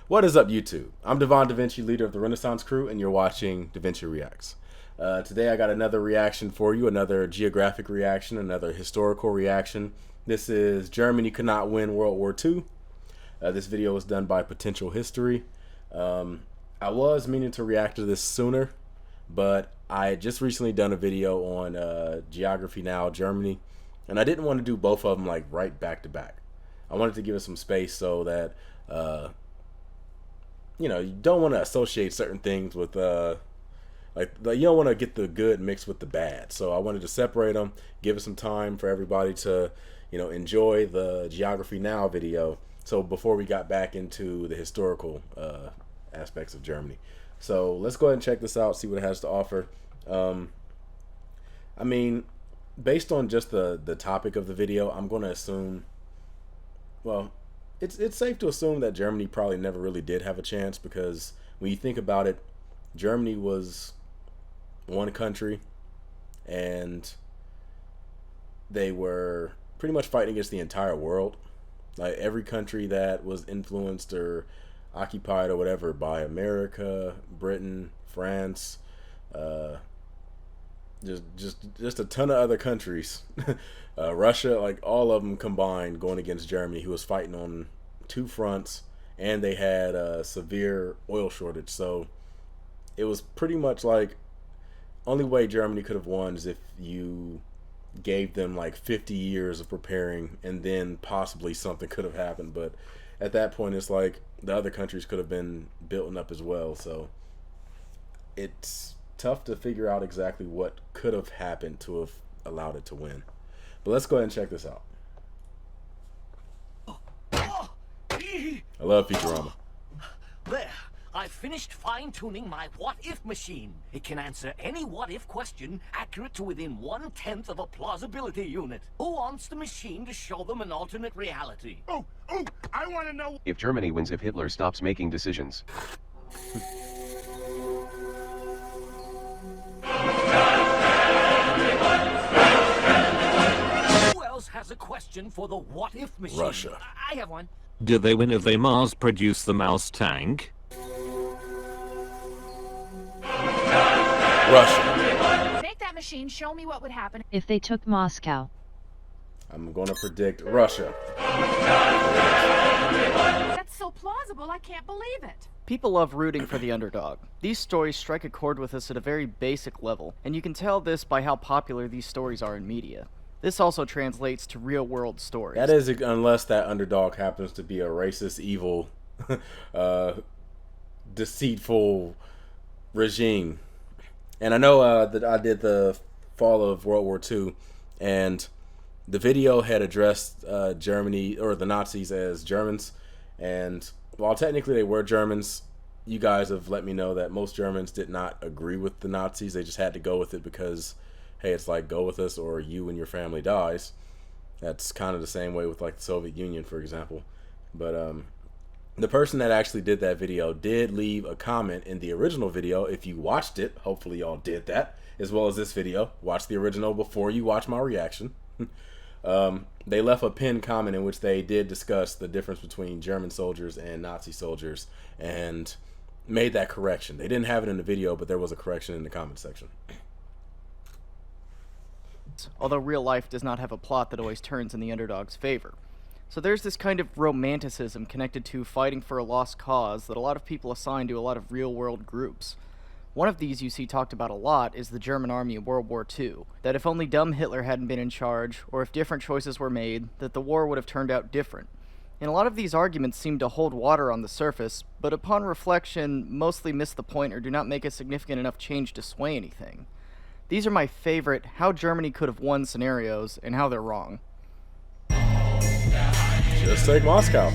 What is up, YouTube? I'm Devon DaVinci, leader of the Renaissance crew, and you're watching DaVinci Reacts. Today I got another reaction for you, another geographic reaction, another historical reaction. This is Germany Could Not Win World War II. This video was done by Potential History. I was meaning to react to this sooner, but I had just recently done a video on Geography Now, Germany, and I didn't want to do both of them like right back to back. I wanted to give it some space so that you know, you don't want to associate certain things with like you don't want to get the good mixed with the bad. So I wanted to separate them, give it some time for everybody to, you know, enjoy the Geography Now video. So before we got back into the historical aspects of Germany. So let's go ahead and check this out, see what it has to offer. I mean, based on just the topic of the video, I'm going to assume, well, it's safe to assume that Germany probably never really did have a chance, because when you think about it, Germany was one country and they were pretty much fighting against the entire world. Like every country that was influenced or occupied or whatever by America, Britain, France, just a ton of other countries. Russia, like all of them combined going against Germany, who was fighting on two fronts, and they had a severe oil shortage. So it was pretty much like only way Germany could have won is if you gave them like 50 years of preparing, and then possibly something could have happened. But at that point, it's like the other countries could have been building up as well. So it's tough to figure out exactly what could have happened to have allowed it to win. But let's go ahead and check this out. I love Futurama. There, I've finished fine-tuning my what-if machine. It can answer any what-if question accurate to within 1/10 of a plausibility unit. Who wants the machine to show them an alternate reality? Oh, I want to know if Germany wins if Hitler stops making decisions. Who else has a question for the what-if machine? Russia. I have one. Do they win if they mass-produce the mouse tank? Russia. Make that machine show me what would happen if they took Moscow. I'm going to predict Russia. That's so plausible, I can't believe it. People love rooting for the underdog. These stories strike a chord with us at a very basic level, and you can tell this by how popular these stories are in media. This also translates to real-world stories. That is, unless that underdog happens to be a racist, evil, deceitful regime. And I know that I did the fall of World War II, and the video had addressed Germany, or the Nazis, as Germans. And while technically they were Germans, you guys have let me know that most Germans did not agree with the Nazis. They just had to go with it because, hey, it's like go with us or you and your family dies. That's kind of the same way with like the Soviet Union, for example. But the person that actually did that video did leave a comment in the original video. If you watched it, hopefully y'all did that, as well as this video. Watch the original before you watch my reaction. They left a pinned comment in which they did discuss the difference between German soldiers and Nazi soldiers and made that correction. They didn't have it in the video, but there was a correction in the comment section. Although real life does not have a plot that always turns in the underdog's favor. So there's this kind of romanticism connected to fighting for a lost cause that a lot of people assign to a lot of real-world groups. One of these you see talked about a lot is the German army in World War II, that if only dumb Hitler hadn't been in charge, or if different choices were made, that the war would have turned out different. And a lot of these arguments seem to hold water on the surface, but upon reflection mostly miss the point or do not make a significant enough change to sway anything. These are my favorite how Germany could have won scenarios, and how they're wrong. Just take Moscow.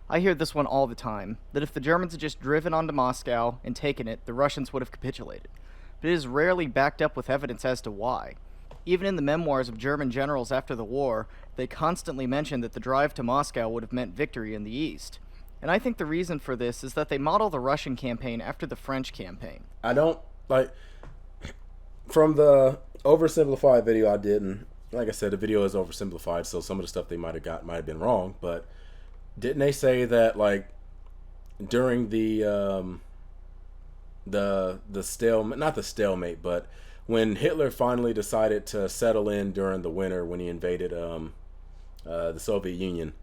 I hear this one all the time, that if the Germans had just driven onto Moscow and taken it, the Russians would have capitulated. But it is rarely backed up with evidence as to why. Even in the memoirs of German generals after the war, they constantly mention that the drive to Moscow would have meant victory in the East. And I think the reason for this is that they model the Russian campaign after the French campaign. I don't, like, from the oversimplified video I did, and like I said, the video is oversimplified, so some of the stuff they might have got might have been wrong, but didn't they say that like during the stalemate, not the stalemate, but when Hitler finally decided to settle in during the winter when he invaded the Soviet Union,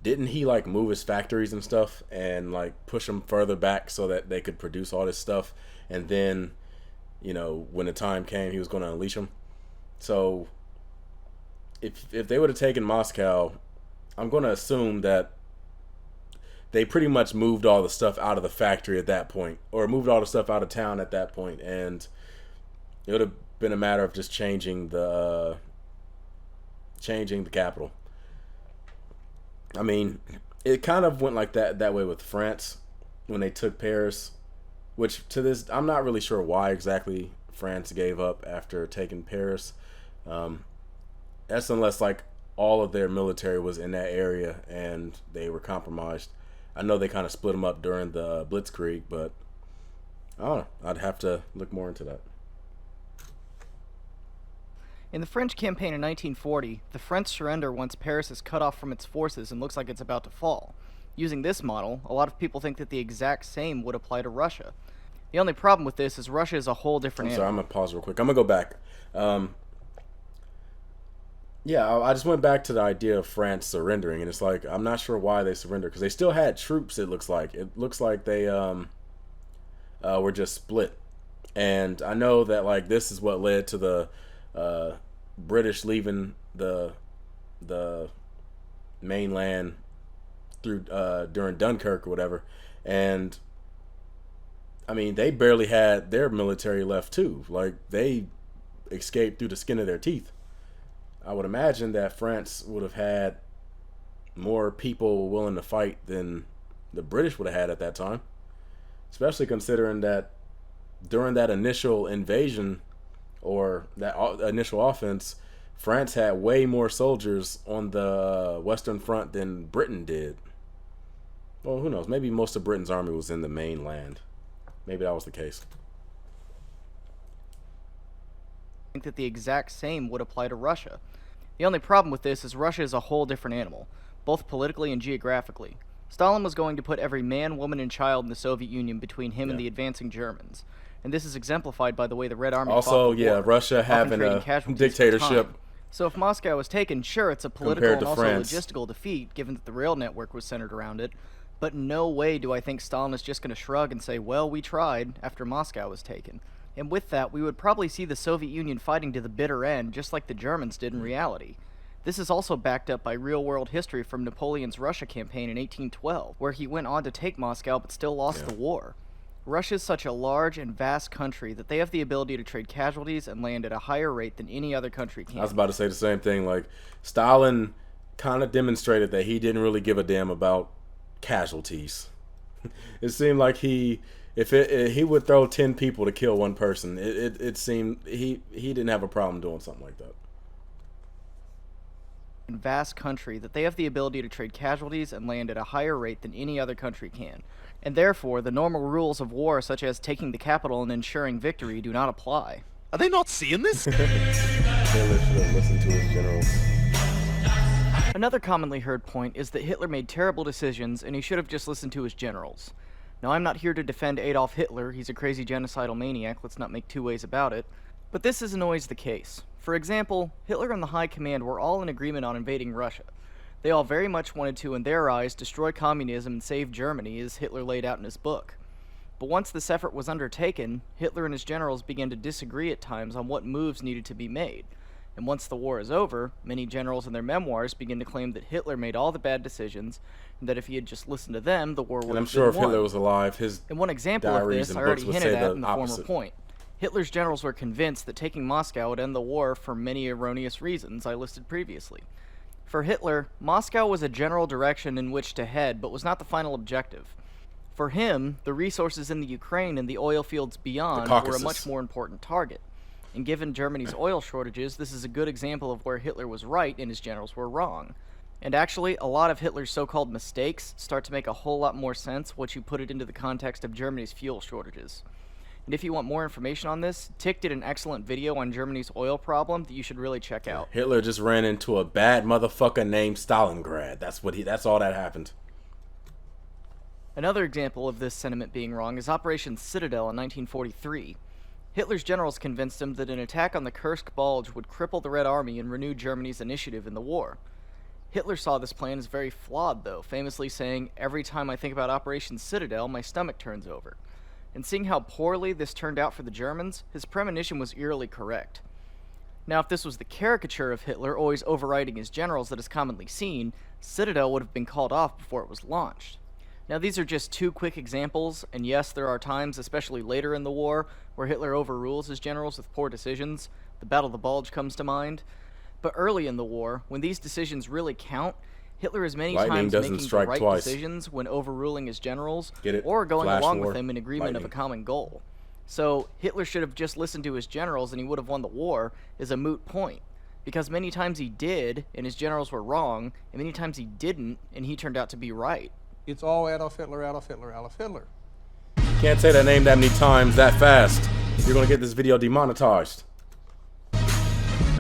didn't he like move his factories and stuff and like push them further back so that they could produce all this stuff, and then, you know, when the time came, he was going to unleash them. So if they would have taken Moscow, I'm going to assume that they pretty much moved all the stuff out of the factory at that point, or moved all the stuff out of town at that point, and it would have been a matter of just changing the capital. I mean, it kind of went like that way with France when they took Paris, which to this, I'm not really sure why exactly France gave up after taking Paris. That's unless like all of their military was in that area and they were compromised. I know they kind of split them up during the Blitzkrieg, but I don't know. I'd have to look more into that. In the French campaign in 1940, the French surrender once Paris is cut off from its forces and looks like it's about to fall. Using this model, a lot of people think that the exact same would apply to Russia. The only problem with this is Russia is a whole different I'm sorry, I'm animal. going to pause real quick. I'm going to go back. Yeah, I just went back to the idea of France surrendering, and it's like, I'm not sure why they surrendered, because they still had troops, it looks like. It looks like they were just split. And I know that, like, this is what led to the British leaving the mainland through during Dunkirk or whatever. And, I mean, they barely had their military left, too. Like, they escaped through the skin of their teeth. I would imagine that France would have had more people willing to fight than the British would have had at that time, especially considering that during that initial invasion or that initial offense, France had way more soldiers on the Western Front than Britain did. Well, who knows? Maybe most of Britain's army was in the mainland. Maybe that was the case. I think that the exact same would apply to Russia. The only problem with this is Russia is a whole different animal, both politically and geographically. Stalin was going to put every man, woman, and child in the Soviet Union between him and the advancing Germans. And this is exemplified by the way the Red Army fought the war, Russia often having trading a casualties for dictatorship. time. So if Moscow was taken, sure, it's a political Compared and to also France. logistical defeat, given that the rail network was centered around it. But no way do I think Stalin is just going to shrug and say, well, we tried, after Moscow was taken. And with that, we would probably see the Soviet Union fighting to the bitter end, just like the Germans did in reality. This is also backed up by real-world history from Napoleon's Russia campaign in 1812, where he went on to take Moscow but still lost the war. Russia is such a large and vast country that they have the ability to trade casualties and land at a higher rate than any other country can. I was about to say the same thing. Like, Stalin kind of demonstrated that he didn't really give a damn about casualties. It seemed like he would throw 10 people to kill one person. It seemed he didn't have a problem doing something like that. Vast country that they have the ability to trade casualties and land at a higher rate than any other country can. And therefore, the normal rules of war, such as taking the capital and ensuring victory, do not apply. Are they not seeing this? Hitler should have listened to his generals. Another commonly heard point is that Hitler made terrible decisions and he should have just listened to his generals. Now, I'm not here to defend Adolf Hitler, he's a crazy genocidal maniac, let's not make two ways about it, but this isn't always the case. For example, Hitler and the High Command were all in agreement on invading Russia. They all very much wanted to, in their eyes, destroy communism and save Germany, as Hitler laid out in his book. But once this effort was undertaken, Hitler and his generals began to disagree at times on what moves needed to be made. And once the war is over, many generals in their memoirs begin to claim that Hitler made all the bad decisions, and that if he had just listened to them, the war would have been won. And I'm sure if Hitler was alive, his And one example of diaries this and I already books would hinted say at the in the opposite. former point. Hitler's generals were convinced that taking Moscow would end the war for many erroneous reasons I listed previously. For Hitler, Moscow was a general direction in which to head, but was not the final objective. For him, the resources in the Ukraine and the oil fields beyond were a Caucasus. much more important target. And given Germany's oil shortages, this is a good example of where Hitler was right and his generals were wrong. And actually, a lot of Hitler's so-called mistakes start to make a whole lot more sense once you put it into the context of Germany's fuel shortages. And if you want more information on this, Tick did an excellent video on Germany's oil problem that you should really check out. Hitler just ran into a bad motherfucker named Stalingrad. That's all that happened. Another example of this sentiment being wrong is Operation Citadel in 1943. Hitler's generals convinced him that an attack on the Kursk Bulge would cripple the Red Army and renew Germany's initiative in the war. Hitler saw this plan as very flawed, though, famously saying, "Every time I think about Operation Citadel, my stomach turns over." And seeing how poorly this turned out for the Germans, his premonition was eerily correct. Now, if this was the caricature of Hitler always overriding his generals that is commonly seen, Citadel would have been called off before it was launched. Now, these are just two quick examples, and yes, there are times, especially later in the war, where Hitler overrules his generals with poor decisions. The Battle of the Bulge comes to mind. But early in the war, when these decisions really count, Hitler is many times making the right decisions when overruling his generals or going along with them in agreement of a common goal. So Hitler should have just listened to his generals and he would have won the war is a moot point. Because many times he did and his generals were wrong, and many times he didn't and he turned out to be right. It's all Adolf Hitler, Adolf Hitler, Adolf Hitler. Can't say that name that many times that fast. You're gonna get this video demonetized.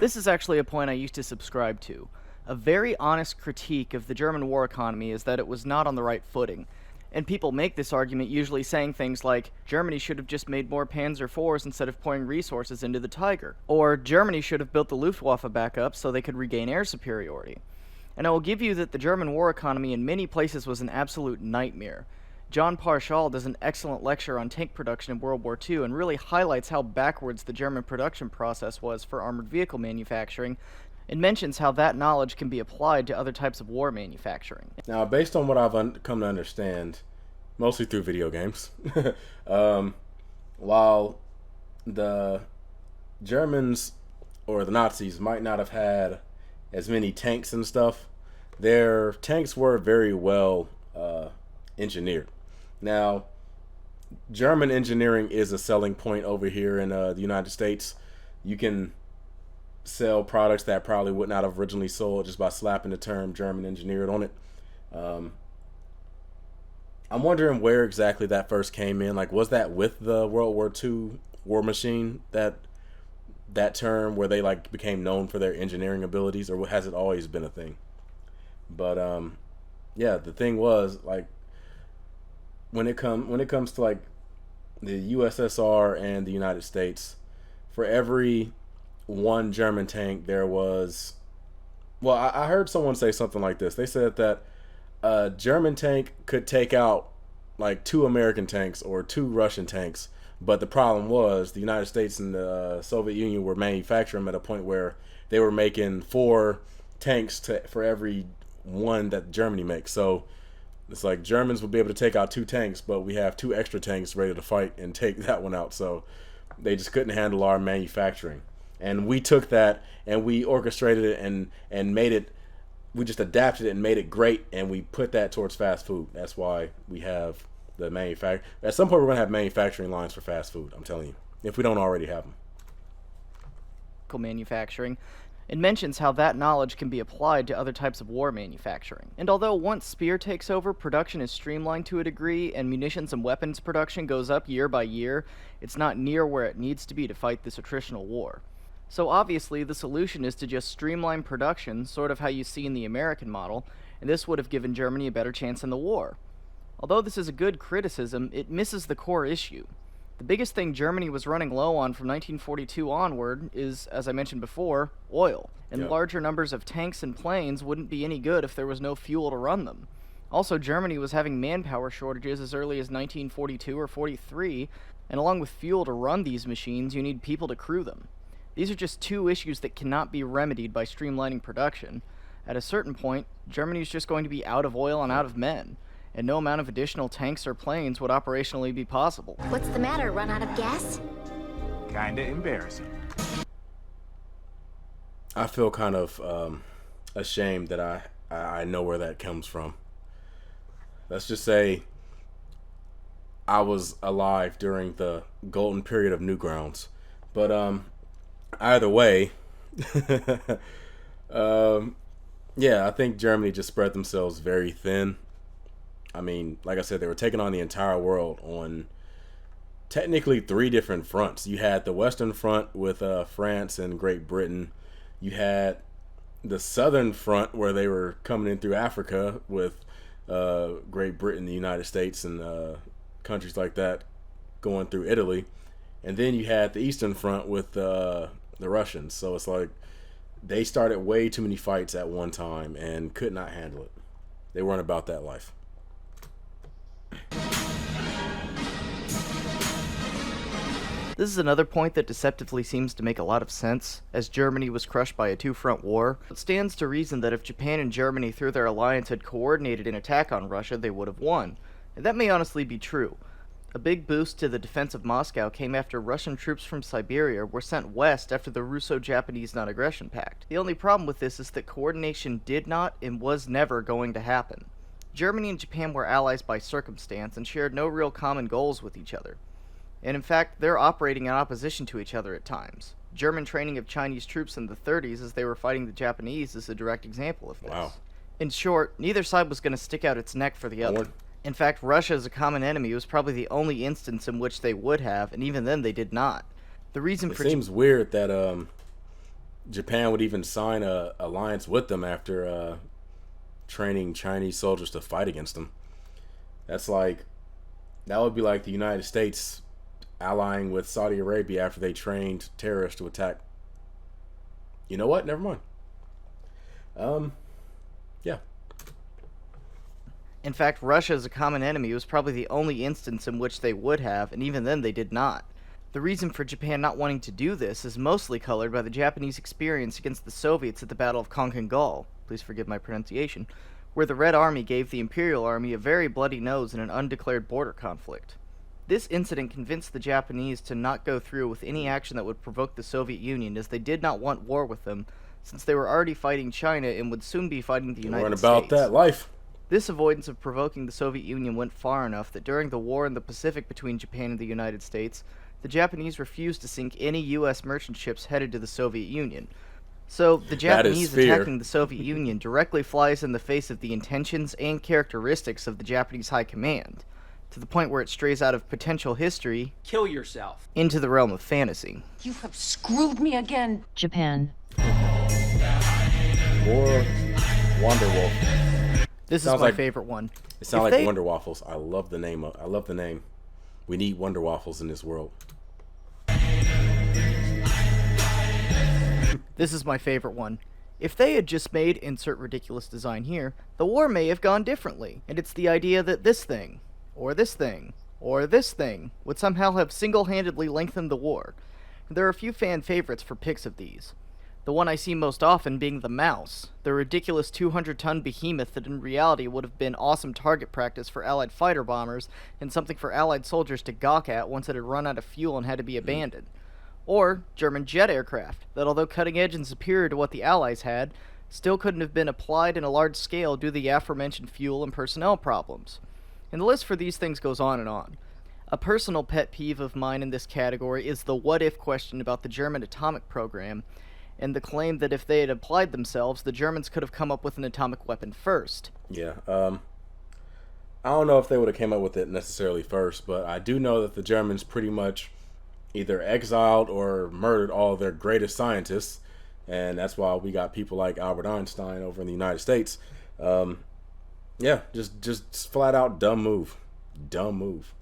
This is actually a point I used to subscribe to. A very honest critique of the German war economy is that it was not on the right footing. And people make this argument usually saying things like, Germany should have just made more Panzer IVs instead of pouring resources into the Tiger. Or, Germany should have built the Luftwaffe back up so they could regain air superiority. And I will give you that the German war economy in many places was an absolute nightmare. John Parshall does an excellent lecture on tank production in World War II and really highlights how backwards the German production process was for armored vehicle manufacturing, and mentions how that knowledge can be applied to other types of war manufacturing. Now, based on what I've come to understand, mostly through video games, while the Germans or the Nazis might not have had as many tanks and stuff, their tanks were very well engineered. Now, German engineering is a selling point over here in the United States. You can sell products that probably would not have originally sold just by slapping the term German engineered on it. I'm wondering where exactly that first came in. Like, was that with the World War II war machine, that term where they like became known for their engineering abilities, or has it always been a thing? But yeah, the thing was, like, when it comes to like the USSR and the United States, for every one German tank there was, well, I heard someone say something like this. They said that a German tank could take out like 2 American tanks or 2 Russian tanks, but the problem was the United States and the Soviet Union were manufacturing them at a point where they were making 4 tanks for every one that Germany makes. So it's like Germans will be able to take out 2 tanks, but we have 2 extra tanks ready to fight and take that one out. So they just couldn't handle our manufacturing. And we took that and we orchestrated it and made it, we just adapted it and made it great, and we put that towards fast food. That's why we have the manufacturing. At some point we're going to have manufacturing lines for fast food, I'm telling you, if we don't already have them. Manufacturing, and mentions how that knowledge can be applied to other types of war manufacturing. And although once Spear takes over, production is streamlined to a degree, and munitions and weapons production goes up year by year, it's not near where it needs to be to fight this attritional war. So obviously the solution is to just streamline production, sort of how you see in the American model, and this would have given Germany a better chance in the war. Although this is a good criticism, it misses the core issue. The biggest thing Germany was running low on from 1942 onward is, as I mentioned before, oil. And larger numbers of tanks and planes wouldn't be any good if there was no fuel to run them. Also, Germany was having manpower shortages as early as 1942 or 43, and along with fuel to run these machines, you need people to crew them. These are just 2 issues that cannot be remedied by streamlining production. At a certain point, Germany is just going to be out of oil and out of men, and no amount of additional tanks or planes would operationally be possible. What's the matter, run out of gas? Kinda embarrassing. I feel kind of ashamed that I know where that comes from. Let's just say I was alive during the golden period of Newgrounds. But either way, yeah, I think Germany just spread themselves very thin. I mean, like I said, they were taking on the entire world on technically 3 different fronts. You had the Western Front with France and Great Britain. You had the Southern Front where they were coming in through Africa with Great Great Britain, the United States, and countries like that going through Italy. And then you had the Eastern Front with the Russians. So it's like they started way too many fights at one time and could not handle it. They weren't about that life. This is another point that deceptively seems to make a lot of sense, as Germany was crushed by a two-front war. It stands to reason that if Japan and Germany through their alliance had coordinated an attack on Russia, they would have won. And that may honestly be true. A big boost to the defense of Moscow came after Russian troops from Siberia were sent west after the Russo-Japanese Non-Aggression Pact. The only problem with this is that coordination did not and was never going to happen. Germany and Japan were allies by circumstance and shared no real common goals with each other. And in fact, they're operating in opposition to each other at times. German training of Chinese troops in the 30s as they were fighting the Japanese is a direct example of this. Wow. In short, neither side was going to stick out its neck for the other. In fact, Russia as a common enemy was probably the only instance in which they would have, and even then they did not. The reason for... It seems weird that Japan would even sign an alliance with them after training Chinese soldiers to fight against them. That would be like the United States allying with Saudi Arabia after they trained terrorists to attack. You know what? Never mind. Yeah. In fact, Russia as a common enemy was probably the only instance in which they would have, and even then they did not. The reason for Japan not wanting to do this is mostly colored by the Japanese experience against the Soviets at the Battle of Konkan-Gol, please forgive my pronunciation, where the Red Army gave the Imperial Army a very bloody nose in an undeclared border conflict. This incident convinced the Japanese to not go through with any action that would provoke the Soviet Union, as they did not want war with them, since they were already fighting China and would soon be fighting the United States. Weren't about that life. This avoidance of provoking the Soviet Union went far enough that during the war in the Pacific between Japan and the United States, the Japanese refused to sink any U.S. merchant ships headed to the Soviet Union. So, the Japanese attacking the Soviet Union directly flies in the face of the intentions and characteristics of the Japanese High Command, to the point where it strays out of potential history, kill yourself, into the realm of fantasy. You have screwed me again. Japan. More Wonder Wolf. This is my favorite one. It sounds like Wonder Waffles. I love the name. I love the name. We need Wonder Waffles in this world. This is my favorite one. If they had just made insert ridiculous design here, the war may have gone differently. And it's the idea that this thing, or this thing, or this thing would somehow have single-handedly lengthened the war. There are a few fan favorites for pics of these. The one I see most often being the Mouse, the ridiculous 200-ton behemoth that in reality would have been awesome target practice for Allied fighter bombers and something for Allied soldiers to gawk at once it had run out of fuel and had to be abandoned. Or German jet aircraft, that although cutting edge and superior to what the Allies had, still couldn't have been applied in a large scale due to the aforementioned fuel and personnel problems. And the list for these things goes on and on. A personal pet peeve of mine in this category is the what-if question about the German atomic program, and the claim that if they had applied themselves, the Germans could have come up with an atomic weapon first. Yeah, I don't know if they would have came up with it necessarily first, but I do know that the Germans pretty much either exiled or murdered all of their greatest scientists, and that's why we got people like Albert Einstein over in the United States. Yeah, just flat out dumb move. Dumb move.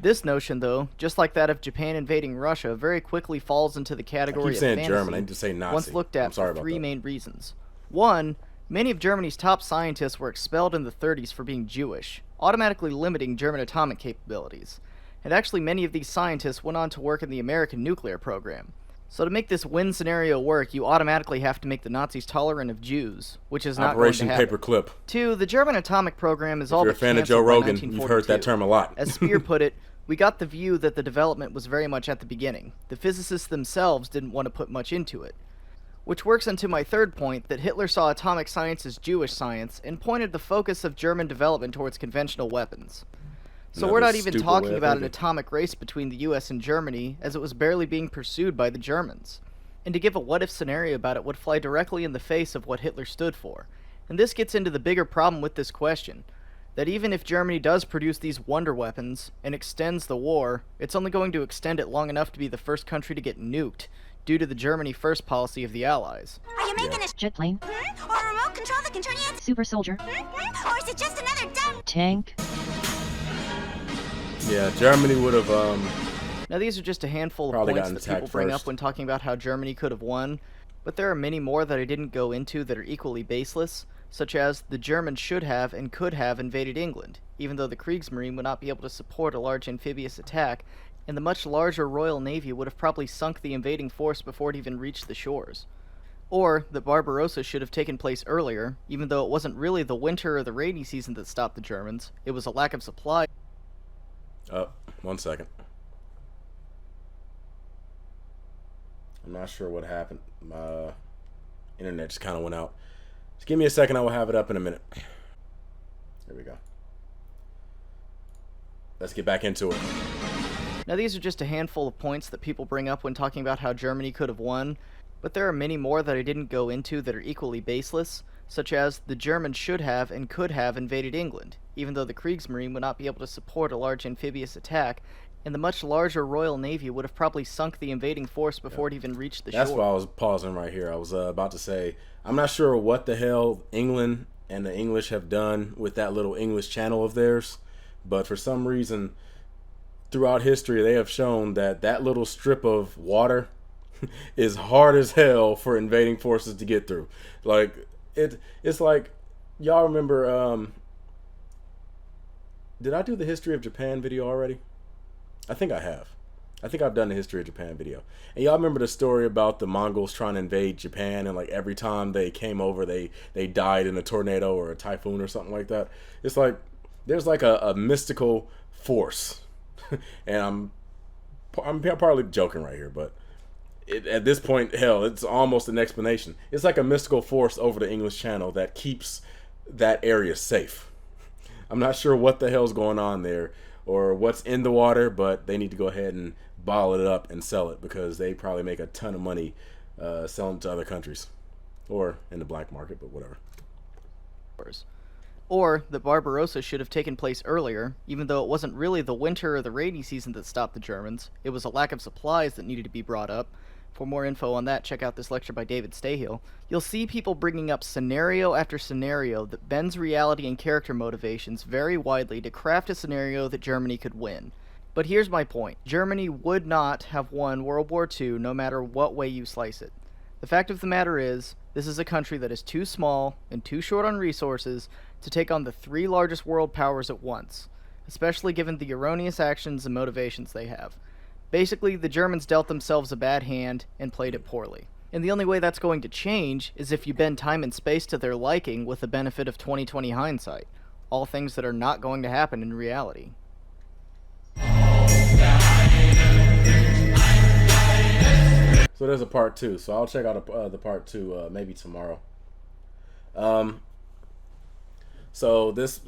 This notion, though, just like that of Japan invading Russia, very quickly falls into the category of fantasy. German. I need to say Nazi. Once looked at for three main reasons. One, many of Germany's top scientists were expelled in the 30s for being Jewish, automatically limiting German atomic capabilities. And actually many of these scientists went on to work in the American nuclear program. So to make this win scenario work, you automatically have to make the Nazis tolerant of Jews, which is not Operation going to happen. Paperclip. Two, the German atomic program is all but canceled by 1942. If you're a fan of Joe Rogan, you've heard that term a lot. As Speer put it, we got the view that the development was very much at the beginning. The physicists themselves didn't want to put much into it. Which works into my third point, that Hitler saw atomic science as Jewish science, and pointed the focus of German development towards conventional weapons. So we're not even talking about an atomic race between the US and Germany, as it was barely being pursued by the Germans. And to give a what-if scenario about it would fly directly in the face of what Hitler stood for. And this gets into the bigger problem with this question, that even if Germany does produce these wonder weapons and extends the war, it's only going to extend it long enough to be the first country to get nuked, due to the Germany first policy of the Allies. Are you making a jet plane? Or a remote control that can turn you into Super soldier. or is it just another dumb Tank. Yeah, Germany would have Now, these are just a handful of probably points gotten that people attacked bring first. up when talking about how Germany could have won, but there are many more that I didn't go into that are equally baseless, such as the Germans should have and could have invaded England, even though the Kriegsmarine would not be able to support a large amphibious attack, and the much larger Royal Navy would have probably sunk the invading force before it even reached the shores. Or that Barbarossa should have taken place earlier, even though it wasn't really the winter or the rainy season that stopped the Germans, it was a lack of supply. Oh, 1 second. I'm not sure what happened. My internet just kind of went out. Just give me a second. I will have it up in a minute. There we go. Let's get back into it. Now, these are just a handful of points that people bring up when talking about how Germany could have won, but there are many more that I didn't go into that are equally baseless, such as the Germans should have and could have invaded England, even though the Kriegsmarine would not be able to support a large amphibious attack, and the much larger Royal Navy would have probably sunk the invading force before it even reached the shore. That's why I was pausing right here. I was about to say, I'm not sure what the hell England and the English have done with that little English channel of theirs, but for some reason, throughout history, they have shown that that little strip of water is hard as hell for invading forces to get through. Like, it's like, y'all remember, did I do the history of Japan video already? I think I have. I think I've done the history of Japan video. And y'all remember the story about the Mongols trying to invade Japan, and like every time they came over, they died in a tornado or a typhoon or something like that. It's like there's like a mystical force, and I'm partly joking right here, but at this point, hell, it's almost an explanation. It's like a mystical force over the English Channel that keeps that area safe. I'm not sure what the hell's going on there or what's in the water, but they need to go ahead and bottle it up and sell it because they probably make a ton of money selling it to other countries or in the black market, but whatever. Or that Barbarossa should have taken place earlier, even though it wasn't really the winter or the rainy season that stopped the Germans, it was a lack of supplies that needed to be brought up. For more info on that, check out this lecture by David Stahill. You'll see people bringing up scenario after scenario that bends reality and character motivations very widely to craft a scenario that Germany could win. But here's my point. Germany would not have won World War II no matter what way you slice it. The fact of the matter is, this is a country that is too small and too short on resources to take on the three largest world powers at once, especially given the erroneous actions and motivations they have. Basically, the Germans dealt themselves a bad hand and played it poorly. And the only way that's going to change is if you bend time and space to their liking with the benefit of 20/20 hindsight. All things that are not going to happen in reality. So there's a part 2. So I'll check out the part 2 maybe tomorrow. So this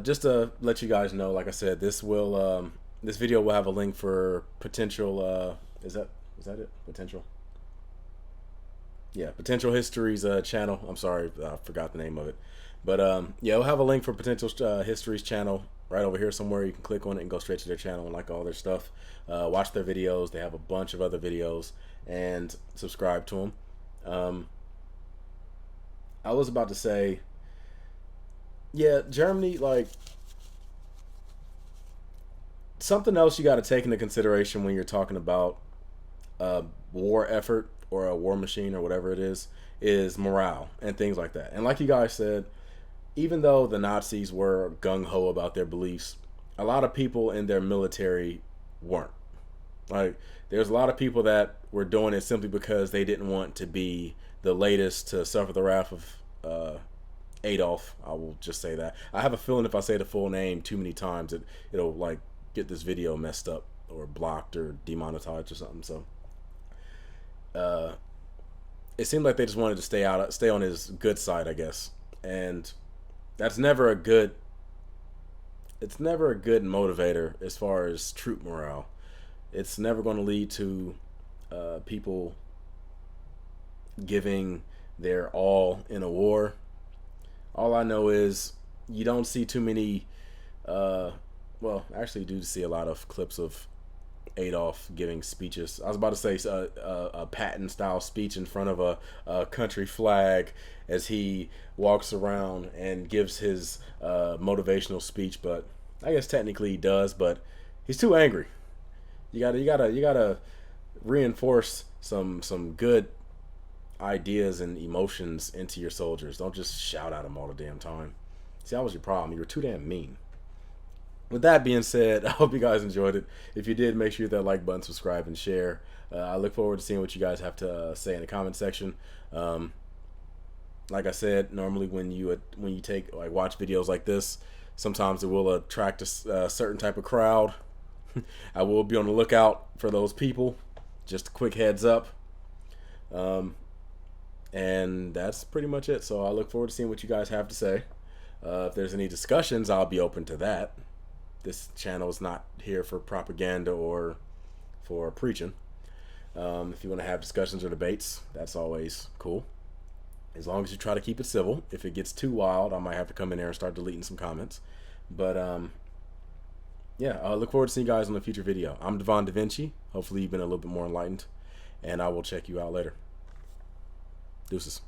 just to let you guys know, like I said, this video will have a link for potential. Is that it? Potential. Yeah, Potential Histories channel. I'm sorry, I forgot the name of it. But yeah, we'll have a link for Potential Histories channel right over here somewhere. You can click on it and go straight to their channel and like all their stuff. Watch their videos. They have a bunch of other videos and subscribe to them. I was about to say, yeah, Germany, like, something else you got to take into consideration when you're talking about a war effort or a war machine or whatever it is morale and things like that. And like you guys said, even though the Nazis were gung-ho about their beliefs, a lot of people in their military weren't. Like, there's a lot of people that were doing it simply because they didn't want to be the latest to suffer the wrath of Adolf. I will just say that. I have a feeling if I say the full name too many times, it'll like get this video messed up or blocked or demonetized or something. So it seemed like they just wanted to stay on his good side, I guess. And that's never a good motivator as far as troop morale. It's never going to lead to people giving their all in a war. All I know is you don't see too many well, actually you do see a lot of clips of Adolf giving speeches. I was about to say a Patton style speech in front of a country flag as he walks around and gives his motivational speech, but I guess technically he does, but he's too angry. You gotta reinforce some good ideas and emotions into your soldiers. Don't just shout at them all the damn time. See, that was your problem. You were too damn mean. With that being said, I hope you guys enjoyed it. If you did, make sure you hit that like button, subscribe, and share. I look forward to seeing what you guys have to say in the comment section. Like I said, normally when you take watch videos like this, sometimes it will attract a certain type of crowd. I will be on the lookout for those people. Just a quick heads up. And that's pretty much it. So I look forward to seeing what you guys have to say. If there's any discussions, I'll be open to that. This channel is not here for propaganda or for preaching. If you want to have discussions or debates, that's always cool. As long as you try to keep it civil. If it gets too wild, I might have to come in there and start deleting some comments. But yeah, I look forward to seeing you guys on a future video. I'm Devon DaVinci. Hopefully you've been a little bit more enlightened. And I will check you out later. Deuces.